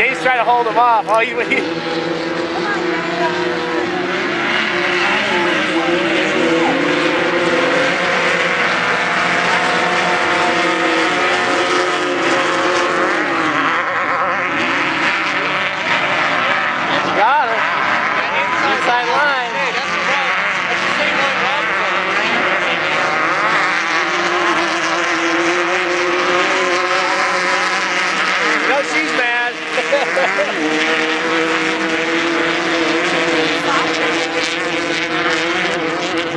Dave's trying to hold him off. Oh, he got it. Inside line. Hey, that's the same one Rob's No, she's mad.